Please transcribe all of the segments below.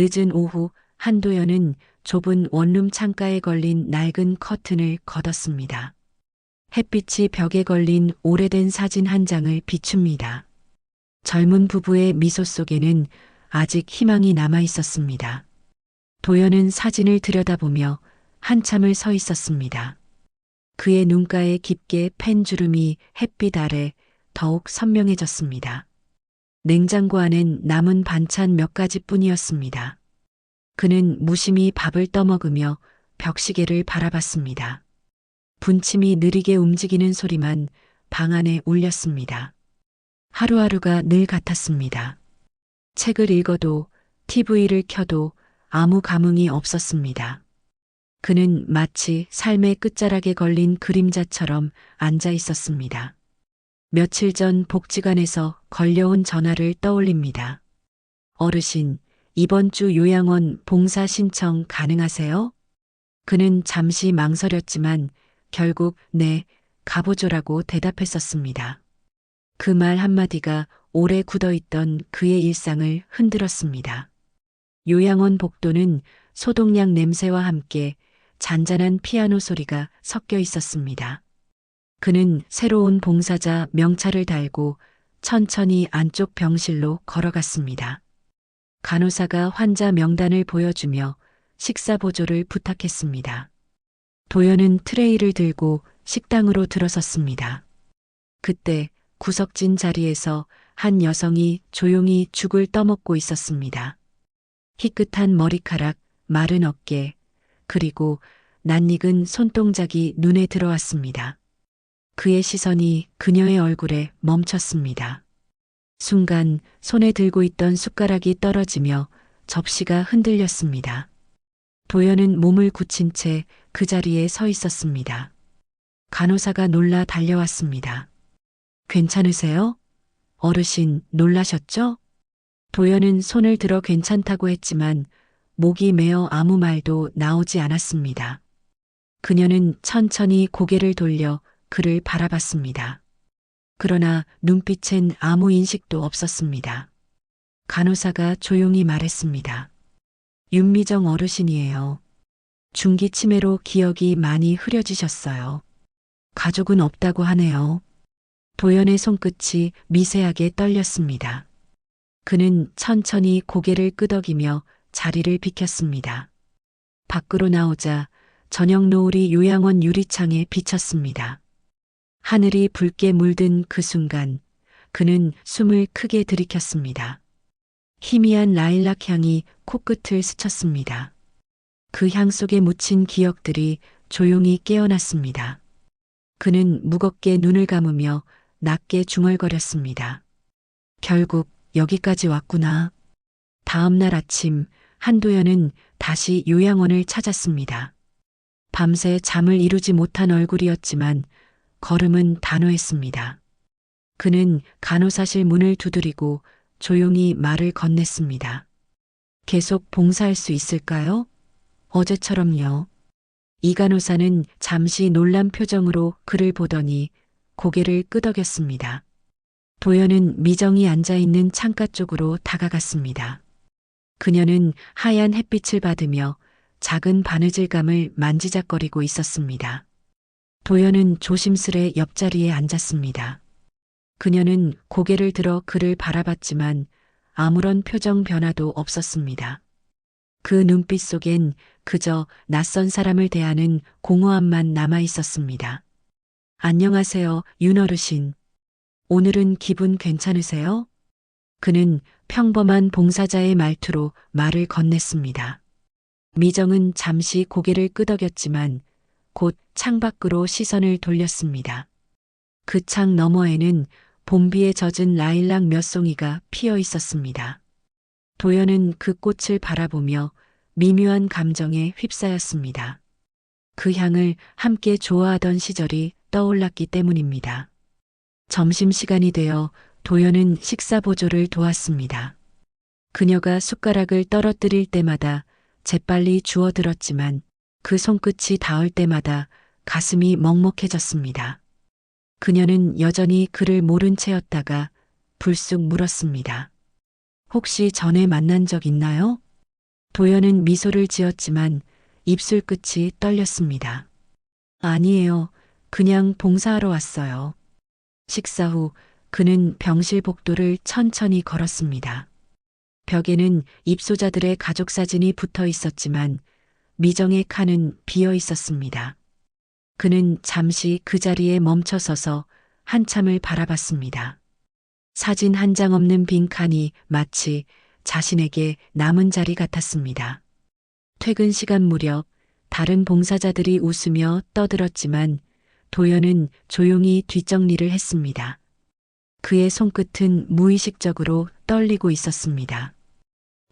늦은 오후 한도연은 좁은 원룸 창가에 걸린 낡은 커튼을 걷었습니다. 햇빛이 벽에 걸린 오래된 사진 한 장을 비춥니다. 젊은 부부의 미소 속에는 아직 희망이 남아 있었습니다. 도연은 사진을 들여다보며 한참을 서 있었습니다. 그의 눈가에 깊게 팬 주름이 햇빛 아래 더욱 선명해졌습니다. 냉장고 안엔 남은 반찬 몇 가지뿐이었습니다. 그는 무심히 밥을 떠먹으며 벽시계를 바라봤습니다. 분침이 느리게 움직이는 소리만 방 안에 울렸습니다. 하루하루가 늘 같았습니다. 책을 읽어도 TV를 켜도 아무 감흥이 없었습니다. 그는 마치 삶의 끝자락에 걸린 그림자처럼 앉아 있었습니다. 며칠 전 복지관에서 걸려온 전화를 떠올립니다. 어르신, 이번 주 요양원 봉사 신청 가능하세요? 그는 잠시 망설였지만 결국 네, 가보죠라고 대답했었습니다. 그 말 한마디가 오래 굳어있던 그의 일상을 흔들었습니다. 요양원 복도는 소독약 냄새와 함께 잔잔한 피아노 소리가 섞여 있었습니다. 그는 새로운 봉사자 명찰을 달고 천천히 안쪽 병실로 걸어갔습니다. 간호사가 환자 명단을 보여주며 식사 보조를 부탁했습니다. 도연은 트레이를 들고 식당으로 들어섰습니다. 그때 구석진 자리에서 한 여성이 조용히 죽을 떠먹고 있었습니다. 희끗한 머리카락, 마른 어깨, 그리고 낯익은 손동작이 눈에 들어왔습니다. 그의 시선이 그녀의 얼굴에 멈췄습니다. 순간 손에 들고 있던 숟가락이 떨어지며 접시가 흔들렸습니다. 도연은 몸을 굳힌 채 그 자리에 서 있었습니다. 간호사가 놀라 달려왔습니다. 괜찮으세요? 어르신 놀라셨죠? 도연은 손을 들어 괜찮다고 했지만 목이 메어 아무 말도 나오지 않았습니다. 그녀는 천천히 고개를 돌려 그를 바라봤습니다. 그러나 눈빛엔 아무 인식도 없었습니다. 간호사가 조용히 말했습니다. 윤미정 어르신이에요. 중기 치매로 기억이 많이 흐려지셨어요. 가족은 없다고 하네요. 도연의 손끝이 미세하게 떨렸습니다. 그는 천천히 고개를 끄덕이며 자리를 비켰습니다. 밖으로 나오자 저녁 노을이 요양원 유리창에 비쳤습니다. 하늘이 붉게 물든 그 순간 그는 숨을 크게 들이켰습니다. 희미한 라일락 향이 코끝을 스쳤습니다. 그 향 속에 묻힌 기억들이 조용히 깨어났습니다. 그는 무겁게 눈을 감으며 낮게 중얼거렸습니다. 결국 여기까지 왔구나. 다음 날 아침 한도연은 다시 요양원을 찾았습니다. 밤새 잠을 이루지 못한 얼굴이었지만 걸음은 단호했습니다. 그는 간호사실 문을 두드리고 조용히 말을 건넸습니다. 계속 봉사할 수 있을까요? 어제처럼요. 이 간호사는 잠시 놀란 표정으로 그를 보더니 고개를 끄덕였습니다. 도연은 미정이 앉아있는 창가 쪽으로 다가갔습니다. 그녀는 하얀 햇빛을 받으며 작은 바느질감을 만지작거리고 있었습니다. 도연은 조심스레 옆자리에 앉았습니다. 그녀는 고개를 들어 그를 바라봤지만 아무런 표정 변화도 없었습니다. 그 눈빛 속엔 그저 낯선 사람을 대하는 공허함만 남아 있었습니다. 안녕하세요, 윤 어르신. 오늘은 기분 괜찮으세요? 그는 평범한 봉사자의 말투로 말을 건넸습니다. 미정은 잠시 고개를 끄덕였지만 곧 창밖으로 시선을 돌렸습니다. 그 창 너머에는 봄비에 젖은 라일락 몇 송이가 피어 있었습니다. 도연은 그 꽃을 바라보며 미묘한 감정에 휩싸였습니다. 그 향을 함께 좋아하던 시절이 떠올랐기 때문입니다. 점심시간이 되어 도연은 식사 보조를 도왔습니다. 그녀가 숟가락을 떨어뜨릴 때마다 재빨리 주워들었지만 그 손끝이 닿을 때마다 가슴이 먹먹해졌습니다. 그녀는 여전히 그를 모른 채였다가 불쑥 물었습니다. 혹시 전에 만난 적 있나요? 도연은 미소를 지었지만 입술 끝이 떨렸습니다. 아니에요. 그냥 봉사하러 왔어요. 식사 후 그는 병실 복도를 천천히 걸었습니다. 벽에는 입소자들의 가족 사진이 붙어 있었지만 미정의 칸은 비어 있었습니다. 그는 잠시 그 자리에 멈춰서서 한참을 바라봤습니다. 사진 한 장 없는 빈 칸이 마치 자신에게 남은 자리 같았습니다. 퇴근 시간 무렵 다른 봉사자들이 웃으며 떠들었지만 도연은 조용히 뒷정리를 했습니다. 그의 손끝은 무의식적으로 떨리고 있었습니다.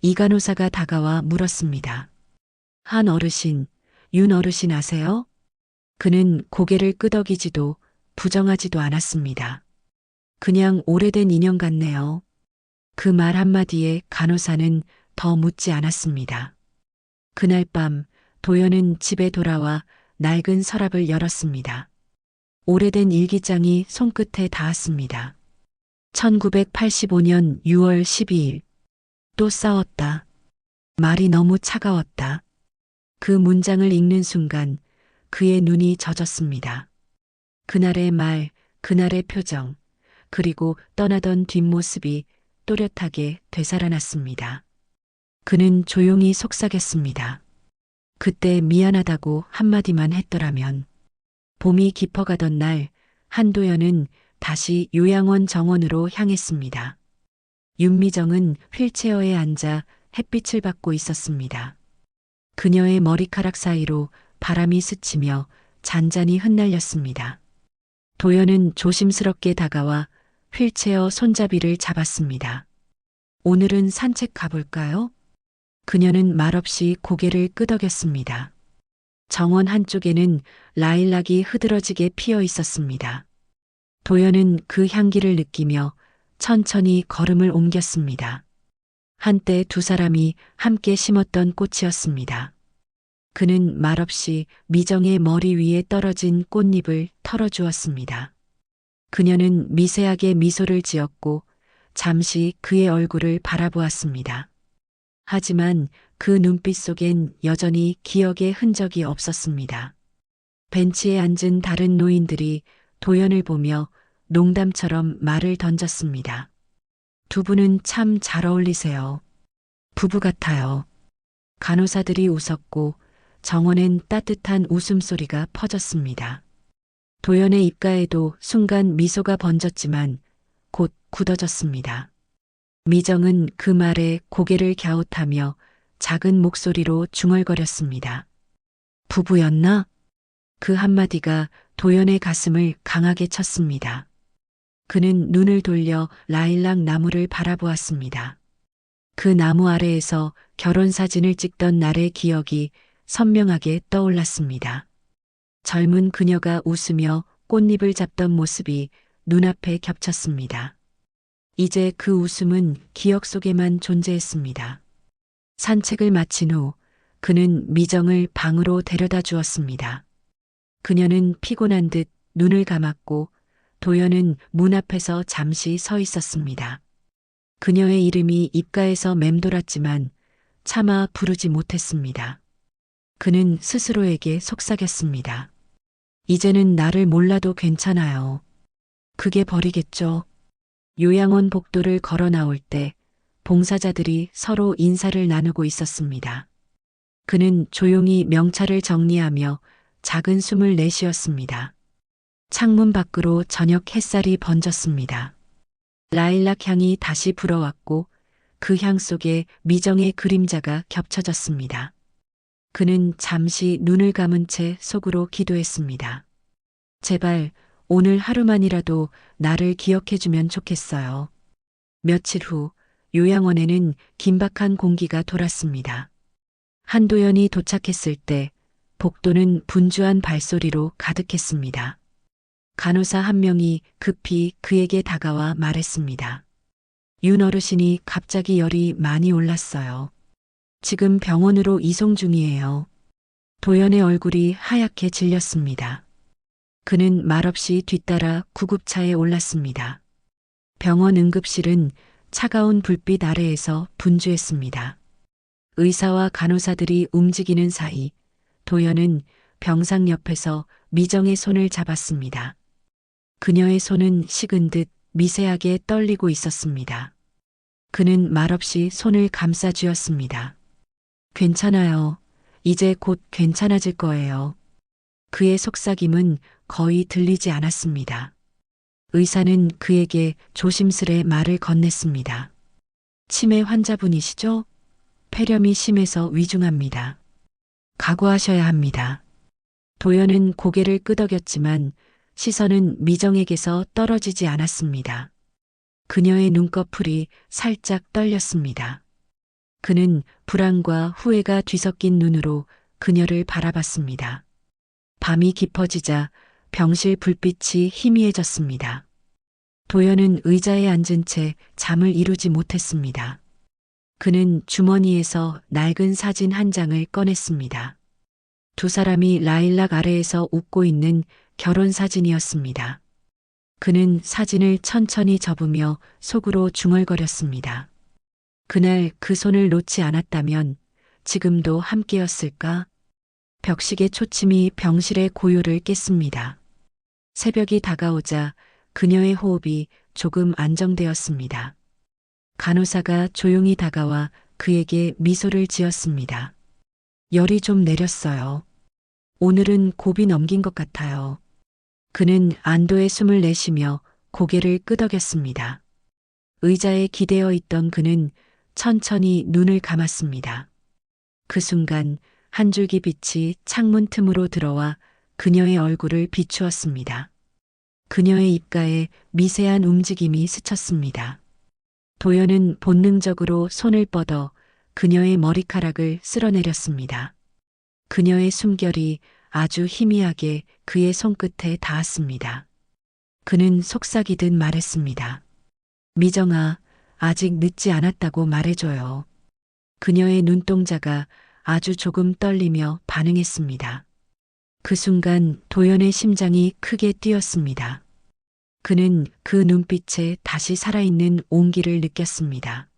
이 간호사가 다가와 물었습니다. 한 어르신, 윤 어르신 아세요? 그는 고개를 끄덕이지도 부정하지도 않았습니다. 그냥 오래된 인연 같네요. 그 말 한마디에 간호사는 더 묻지 않았습니다. 그날 밤 도연은 집에 돌아와 낡은 서랍을 열었습니다. 오래된 일기장이 손끝에 닿았습니다. 1985년 6월 12일. 또 싸웠다. 말이 너무 차가웠다. 그 문장을 읽는 순간 그의 눈이 젖었습니다. 그날의 말, 그날의 표정, 그리고 떠나던 뒷모습이 또렷하게 되살아났습니다. 그는 조용히 속삭였습니다. 그때 미안하다고 한마디만 했더라면. 봄이 깊어가던 날 한도연은 다시 요양원 정원으로 향했습니다. 윤미정은 휠체어에 앉아 햇빛을 받고 있었습니다. 그녀의 머리카락 사이로 바람이 스치며 잔잔히 흩날렸습니다. 도연은 조심스럽게 다가와 휠체어 손잡이를 잡았습니다. 오늘은 산책 가볼까요? 그녀는 말없이 고개를 끄덕였습니다. 정원 한쪽에는 라일락이 흐드러지게 피어 있었습니다. 도연은 그 향기를 느끼며 천천히 걸음을 옮겼습니다. 한때 두 사람이 함께 심었던 꽃이었습니다. 그는 말없이 미정의 머리 위에 떨어진 꽃잎을 털어주었습니다. 그녀는 미세하게 미소를 지었고 잠시 그의 얼굴을 바라보았습니다. 하지만 그 눈빛 속엔 여전히 기억의 흔적이 없었습니다. 벤치에 앉은 다른 노인들이 도연을 보며 농담처럼 말을 던졌습니다. 두 분은 참 잘 어울리세요. 부부 같아요. 간호사들이 웃었고 정원엔 따뜻한 웃음소리가 퍼졌습니다. 도연의 입가에도 순간 미소가 번졌지만 곧 굳어졌습니다. 미정은 그 말에 고개를 갸웃하며 작은 목소리로 중얼거렸습니다. 부부였나? 그 한마디가 도연의 가슴을 강하게 쳤습니다. 그는 눈을 돌려 라일락 나무를 바라보았습니다. 그 나무 아래에서 결혼 사진을 찍던 날의 기억이 선명하게 떠올랐습니다. 젊은 그녀가 웃으며 꽃잎을 잡던 모습이 눈앞에 겹쳤습니다. 이제 그 웃음은 기억 속에만 존재했습니다. 산책을 마친 후 그는 미정을 방으로 데려다 주었습니다. 그녀는 피곤한 듯 눈을 감았고 도연은 문 앞에서 잠시 서 있었습니다. 그녀의 이름이 입가에서 맴돌았지만 차마 부르지 못했습니다. 그는 스스로에게 속삭였습니다. 이제는 나를 몰라도 괜찮아요. 그게 벌이겠죠. 요양원 복도를 걸어 나올 때 봉사자들이 서로 인사를 나누고 있었습니다. 그는 조용히 명찰을 정리하며 작은 숨을 내쉬었습니다. 창문 밖으로 저녁 햇살이 번졌습니다. 라일락 향이 다시 불어왔고 그 향 속에 미정의 그림자가 겹쳐졌습니다. 그는 잠시 눈을 감은 채 속으로 기도했습니다. 제발 오늘 하루만이라도 나를 기억해주면 좋겠어요. 며칠 후 요양원에는 긴박한 공기가 돌았습니다. 한도연이 도착했을 때 복도는 분주한 발소리로 가득했습니다. 간호사 한 명이 급히 그에게 다가와 말했습니다. 윤 어르신이 갑자기 열이 많이 올랐어요. 지금 병원으로 이송 중이에요. 도연의 얼굴이 하얗게 질렸습니다. 그는 말없이 뒤따라 구급차에 올랐습니다. 병원 응급실은 차가운 불빛 아래에서 분주했습니다. 의사와 간호사들이 움직이는 사이 도연은 병상 옆에서 미정의 손을 잡았습니다. 그녀의 손은 식은 듯 미세하게 떨리고 있었습니다. 그는 말없이 손을 감싸 쥐었습니다. 괜찮아요. 이제 곧 괜찮아질 거예요. 그의 속삭임은 거의 들리지 않았습니다. 의사는 그에게 조심스레 말을 건넸습니다. 치매 환자분이시죠? 폐렴이 심해서 위중합니다. 각오하셔야 합니다. 도연은 고개를 끄덕였지만 시선은 미정에게서 떨어지지 않았습니다. 그녀의 눈꺼풀이 살짝 떨렸습니다. 그는 불안과 후회가 뒤섞인 눈으로 그녀를 바라봤습니다. 밤이 깊어지자 병실 불빛이 희미해졌습니다. 도연은 의자에 앉은 채 잠을 이루지 못했습니다. 그는 주머니에서 낡은 사진 한 장을 꺼냈습니다. 두 사람이 라일락 아래에서 웃고 있는 결혼 사진이었습니다. 그는 사진을 천천히 접으며 속으로 중얼거렸습니다. 그날 그 손을 놓지 않았다면 지금도 함께였을까? 벽식의 초침이 병실의 고요를 깼습니다. 새벽이 다가오자 그녀의 호흡이 조금 안정되었습니다. 간호사가 조용히 다가와 그에게 미소를 지었습니다. 열이 좀 내렸어요. 오늘은 곱이 넘긴 것 같아요. 그는 안도의 숨을 내쉬며 고개를 끄덕였습니다. 의자에 기대어 있던 그는 천천히 눈을 감았습니다. 그 순간 한 줄기 빛이 창문 틈으로 들어와 그녀의 얼굴을 비추었습니다. 그녀의 입가에 미세한 움직임이 스쳤습니다. 도연은 본능적으로 손을 뻗어 그녀의 머리카락을 쓸어내렸습니다. 그녀의 숨결이 아주 희미하게 그의 손끝에 닿았습니다. 그는 속삭이듯 말했습니다. 미정아, 아직 늦지 않았다고 말해줘요. 그녀의 눈동자가 아주 조금 떨리며 반응했습니다. 그 순간 도연의 심장이 크게 뛰었습니다. 그는 그 눈빛에 다시 살아있는 온기를 느꼈습니다.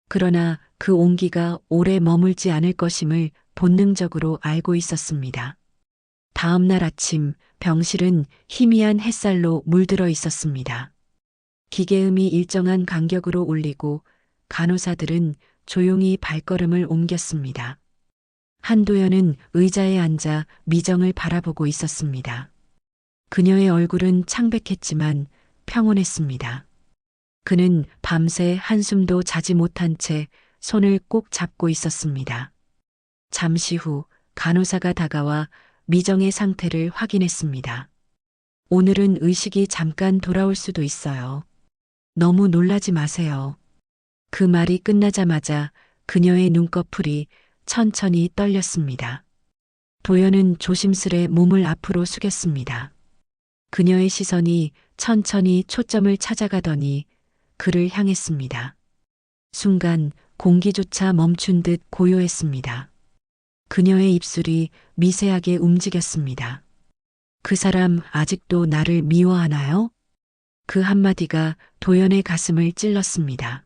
그러나 그 온기가 오래 머물지 않을 것임을 본능적으로 알고 있었습니다. 다음 날 아침 병실은 희미한 햇살로 물들어 있었습니다. 기계음이 일정한 간격으로 울리고 간호사들은 조용히 발걸음을 옮겼습니다. 한도연은 의자에 앉아 미정을 바라보고 있었습니다. 그녀의 얼굴은 창백했지만 평온했습니다. 그는 밤새 한숨도 자지 못한 채 손을 꼭 잡고 있었습니다. 잠시 후 간호사가 다가와 미정의 상태를 확인했습니다. 오늘은 의식이 잠깐 돌아올 수도 있어요. 너무 놀라지 마세요. 그 말이 끝나자마자 그녀의 눈꺼풀이 천천히 떨렸습니다. 도연은 조심스레 몸을 앞으로 숙였습니다. 그녀의 시선이 천천히 초점을 찾아가더니 그를 향했습니다. 순간 공기조차 멈춘 듯 고요했습니다. 그녀의 입술이 미세하게 움직였습니다. 그 사람 아직도 나를 미워하나요? 그 한마디가 도연의 가슴을 찔렀습니다.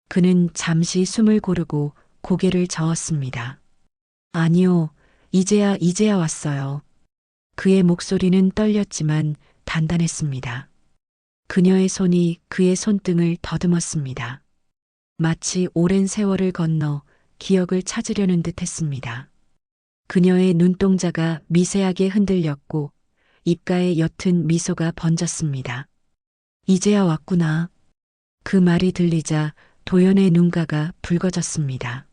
그는 잠시 숨을 고르고 고개를 저었습니다. 아니요, 이제야 왔어요. 그의 목소리는 떨렸지만 단단했습니다. 그녀의 손이 그의 손등을 더듬었습니다. 마치 오랜 세월을 건너 기억을 찾으려는 듯 했습니다. 그녀의 눈동자가 미세하게 흔들렸고 입가에 옅은 미소가 번졌습니다. 이제야 왔구나. 그 말이 들리자 도연의 눈가가 붉어졌습니다.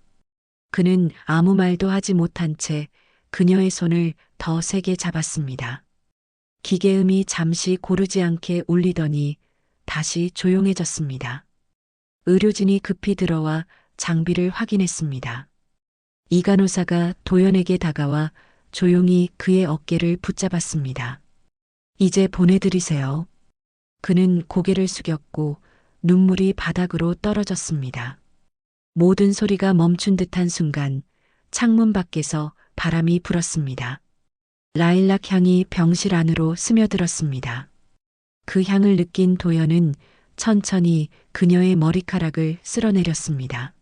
그는 아무 말도 하지 못한 채 그녀의 손을 더 세게 잡았습니다. 기계음이 잠시 고르지 않게 울리더니 다시 조용해졌습니다. 의료진이 급히 들어와 장비를 확인했습니다. 이 간호사가 도연에게 다가와 조용히 그의 어깨를 붙잡았습니다. 이제 보내드리세요. 그는 고개를 숙였고 눈물이 바닥으로 떨어졌습니다. 모든 소리가 멈춘 듯한 순간 창문 밖에서 바람이 불었습니다. 라일락 향이 병실 안으로 스며들었습니다. 그 향을 느낀 도연은 천천히 그녀의 머리카락을 쓸어내렸습니다.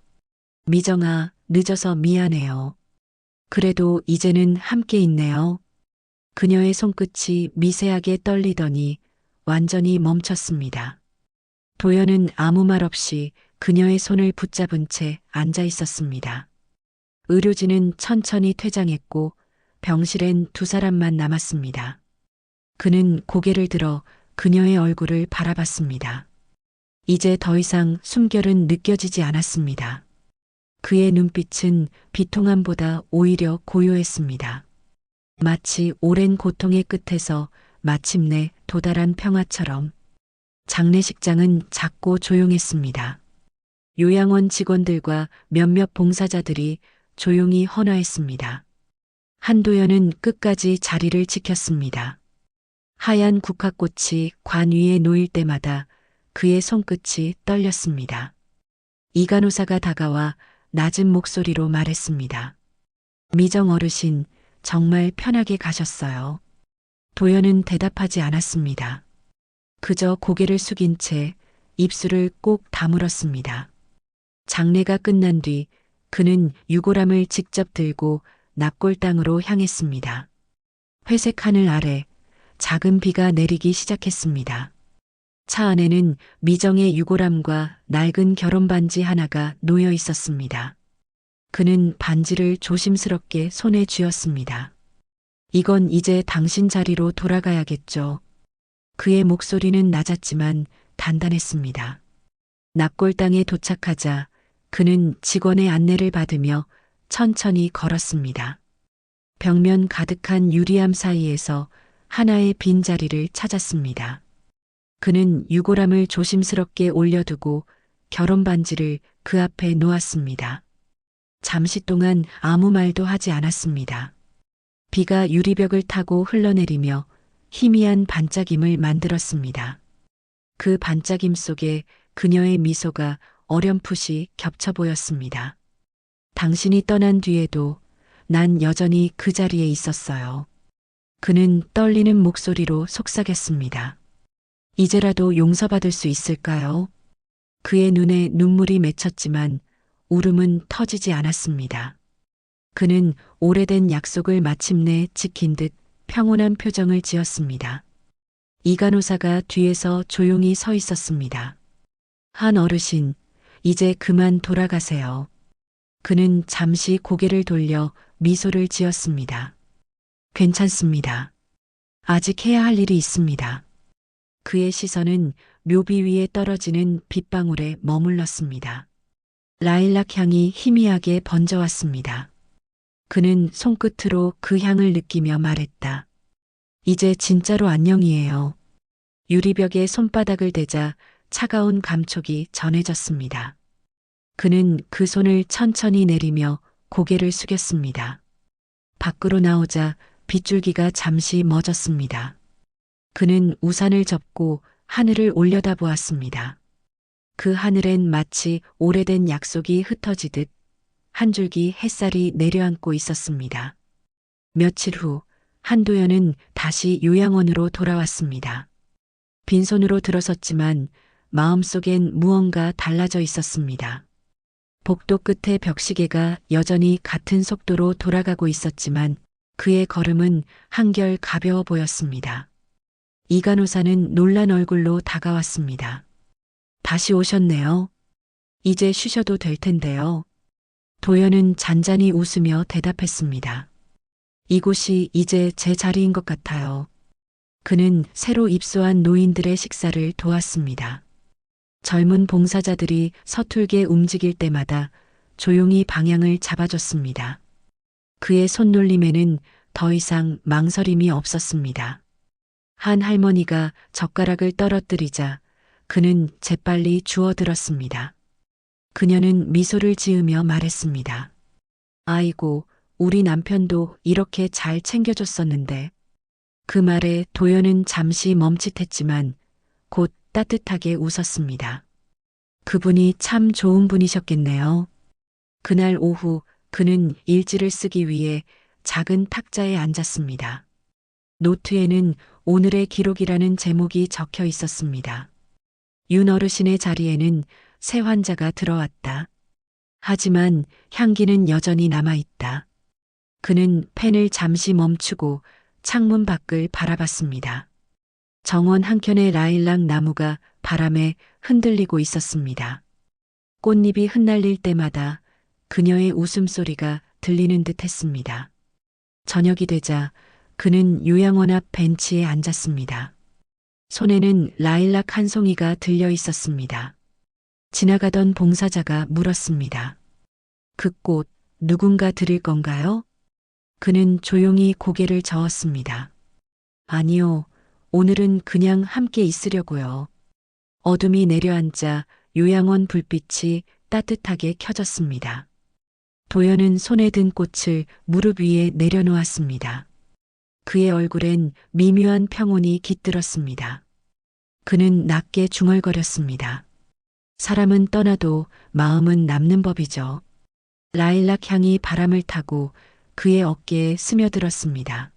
미정아, 늦어서 미안해요. 그래도 이제는 함께 있네요. 그녀의 손끝이 미세하게 떨리더니 완전히 멈췄습니다. 도연은 아무 말 없이 그녀의 손을 붙잡은 채 앉아 있었습니다. 의료진은 천천히 퇴장했고 병실엔 두 사람만 남았습니다. 그는 고개를 들어 그녀의 얼굴을 바라봤습니다. 이제 더 이상 숨결은 느껴지지 않았습니다. 그의 눈빛은 비통함보다 오히려 고요했습니다. 마치 오랜 고통의 끝에서 마침내 도달한 평화처럼. 장례식장은 작고 조용했습니다. 요양원 직원들과 몇몇 봉사자들이 조용히 헌화했습니다. 한도연은 끝까지 자리를 지켰습니다. 하얀 국화꽃이 관 위에 놓일 때마다 그의 손끝이 떨렸습니다. 이 간호사가 다가와 낮은 목소리로 말했습니다. 미정 어르신, 정말 편하게 가셨어요. 도연은 대답하지 않았습니다. 그저 고개를 숙인 채 입술을 꼭 다물었습니다. 장례가 끝난 뒤 그는 유골함을 직접 들고 납골당으로 향했습니다. 회색 하늘 아래 작은 비가 내리기 시작했습니다. 차 안에는 미정의 유골함과 낡은 결혼 반지 하나가 놓여 있었습니다. 그는 반지를 조심스럽게 손에 쥐었습니다. 이건 이제 당신 자리로 돌아가야겠죠. 그의 목소리는 낮았지만 단단했습니다. 납골당에 도착하자 그는 직원의 안내를 받으며 천천히 걸었습니다. 벽면 가득한 유리암 사이에서 하나의 빈자리를 찾았습니다. 그는 유골함을 조심스럽게 올려두고 결혼 반지를 그 앞에 놓았습니다. 잠시 동안 아무 말도 하지 않았습니다. 비가 유리벽을 타고 흘러내리며 희미한 반짝임을 만들었습니다. 그 반짝임 속에 그녀의 미소가 어렴풋이 겹쳐 보였습니다. 당신이 떠난 뒤에도 난 여전히 그 자리에 있었어요. 그는 떨리는 목소리로 속삭였습니다. 이제라도 용서받을 수 있을까요? 그의 눈에 눈물이 맺혔지만 울음은 터지지 않았습니다. 그는 오래된 약속을 마침내 지킨 듯 평온한 표정을 지었습니다. 이 간호사가 뒤에서 조용히 서 있었습니다. 한 어르신, 이제 그만 돌아가세요. 그는 잠시 고개를 돌려 미소를 지었습니다. 괜찮습니다. 아직 해야 할 일이 있습니다. 그의 시선은 묘비 위에 떨어지는 빗방울에 머물렀습니다. 라일락 향이 희미하게 번져왔습니다. 그는 손끝으로 그 향을 느끼며 말했다. 이제 진짜로 안녕이에요. 유리벽에 손바닥을 대자 차가운 감촉이 전해졌습니다. 그는 그 손을 천천히 내리며 고개를 숙였습니다. 밖으로 나오자 빗줄기가 잠시 멎었습니다. 그는 우산을 접고 하늘을 올려다보았습니다. 그 하늘엔 마치 오래된 약속이 흩어지듯 한 줄기 햇살이 내려앉고 있었습니다. 며칠 후 한도연은 다시 요양원으로 돌아왔습니다. 빈손으로 들어섰지만 마음속엔 무언가 달라져 있었습니다. 복도 끝의 벽시계가 여전히 같은 속도로 돌아가고 있었지만 그의 걸음은 한결 가벼워 보였습니다. 이 간호사는 놀란 얼굴로 다가왔습니다. 다시 오셨네요. 이제 쉬셔도 될 텐데요. 도연은 잔잔히 웃으며 대답했습니다. 이곳이 이제 제 자리인 것 같아요. 그는 새로 입소한 노인들의 식사를 도왔습니다. 젊은 봉사자들이 서툴게 움직일 때마다 조용히 방향을 잡아줬습니다. 그의 손놀림에는 더 이상 망설임이 없었습니다. 한 할머니가 젓가락을 떨어뜨리자 그는 재빨리 주워들었습니다. 그녀는 미소를 지으며 말했습니다. 아이고, 우리 남편도 이렇게 잘 챙겨줬었는데. 그 말에 도연은 잠시 멈칫했지만 곧 따뜻하게 웃었습니다. 그분이 참 좋은 분이셨겠네요. 그날 오후 그는 일지를 쓰기 위해 작은 탁자에 앉았습니다. 노트에는 오늘의 기록이라는 제목이 적혀 있었습니다. 윤 어르신의 자리에는 새 환자가 들어왔다. 하지만 향기는 여전히 남아있다. 그는 펜을 잠시 멈추고 창문 밖을 바라봤습니다. 정원 한켠의 라일락 나무가 바람에 흔들리고 있었습니다. 꽃잎이 흩날릴 때마다 그녀의 웃음소리가 들리는 듯 했습니다. 저녁이 되자 그는 요양원 앞 벤치에 앉았습니다. 손에는 라일락 한 송이가 들려 있었습니다. 지나가던 봉사자가 물었습니다. 그 꽃 누군가 드릴 건가요? 그는 조용히 고개를 저었습니다. 아니요, 오늘은 그냥 함께 있으려고요. 어둠이 내려앉자 요양원 불빛이 따뜻하게 켜졌습니다. 도연은 손에 든 꽃을 무릎 위에 내려놓았습니다. 그의 얼굴엔 미묘한 평온이 깃들었습니다. 그는 낮게 중얼거렸습니다. 사람은 떠나도 마음은 남는 법이죠. 라일락 향이 바람을 타고 그의 어깨에 스며들었습니다.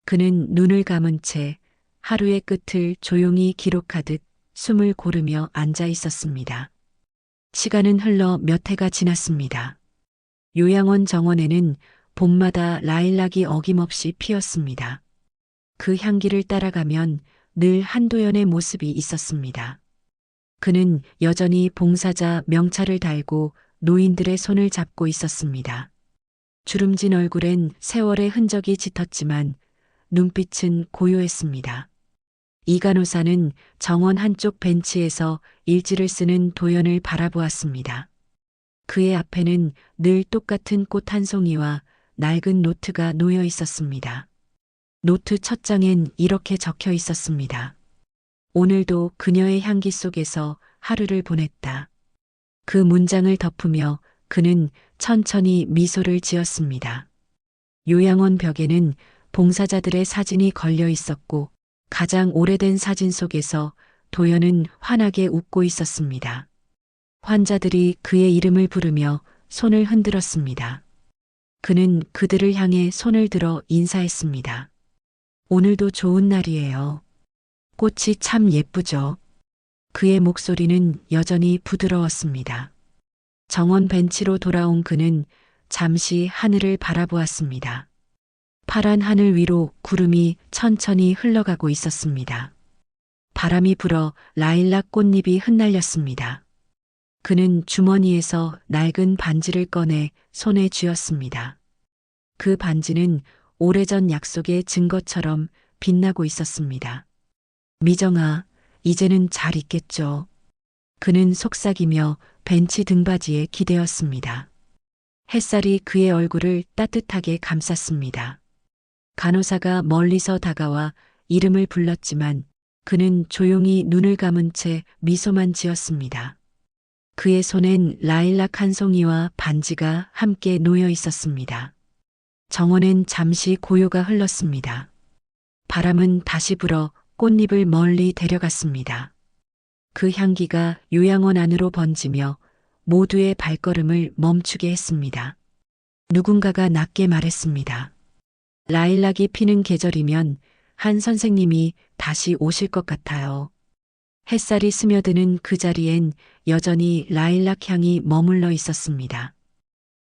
그는 눈을 감은 채 하루의 끝을 조용히 기록하듯 숨을 고르며 앉아 있었습니다. 시간은 흘러 몇 해가 지났습니다. 요양원 정원에는 봄마다 라일락이 어김없이 피었습니다. 그 향기를 따라가면 늘 한도연의 모습이 있었습니다. 그는 여전히 봉사자 명찰을 달고 노인들의 손을 잡고 있었습니다. 주름진 얼굴엔 세월의 흔적이 짙었지만 눈빛은 고요했습니다. 이 간호사는 정원 한쪽 벤치에서 일지를 쓰는 도연을 바라보았습니다. 그의 앞에는 늘 똑같은 꽃 한 송이와 낡은 노트가 놓여 있었습니다. 노트 첫 장엔 이렇게 적혀 있었습니다. 오늘도 그녀의 향기 속에서 하루를 보냈다. 그 문장을 덮으며 그는 천천히 미소를 지었습니다. 요양원 벽에는 봉사자들의 사진이 걸려 있었고 가장 오래된 사진 속에서 도연은 환하게 웃고 있었습니다. 환자들이 그의 이름을 부르며 손을 흔들었습니다. 그는 그들을 향해 손을 들어 인사했습니다. 오늘도 좋은 날이에요. 꽃이 참 예쁘죠. 그의 목소리는 여전히 부드러웠습니다. 정원 벤치로 돌아온 그는 잠시 하늘을 바라보았습니다. 파란 하늘 위로 구름이 천천히 흘러가고 있었습니다. 바람이 불어 라일락 꽃잎이 흩날렸습니다. 그는 주머니에서 낡은 반지를 꺼내 손에 쥐었습니다. 그 반지는 오래전 약속의 증거처럼 빛나고 있었습니다. 미정아, 이제는 잘 있겠죠. 그는 속삭이며 벤치 등받이에 기대었습니다. 햇살이 그의 얼굴을 따뜻하게 감쌌습니다. 간호사가 멀리서 다가와 이름을 불렀지만 그는 조용히 눈을 감은 채 미소만 지었습니다. 그의 손엔 라일락 한 송이와 반지가 함께 놓여 있었습니다. 정원엔 잠시 고요가 흘렀습니다. 바람은 다시 불어 꽃잎을 멀리 데려갔습니다. 그 향기가 요양원 안으로 번지며 모두의 발걸음을 멈추게 했습니다. 누군가가 낮게 말했습니다. 라일락이 피는 계절이면 한 선생님이 다시 오실 것 같아요. 햇살이 스며드는 그 자리엔 여전히 라일락 향이 머물러 있었습니다.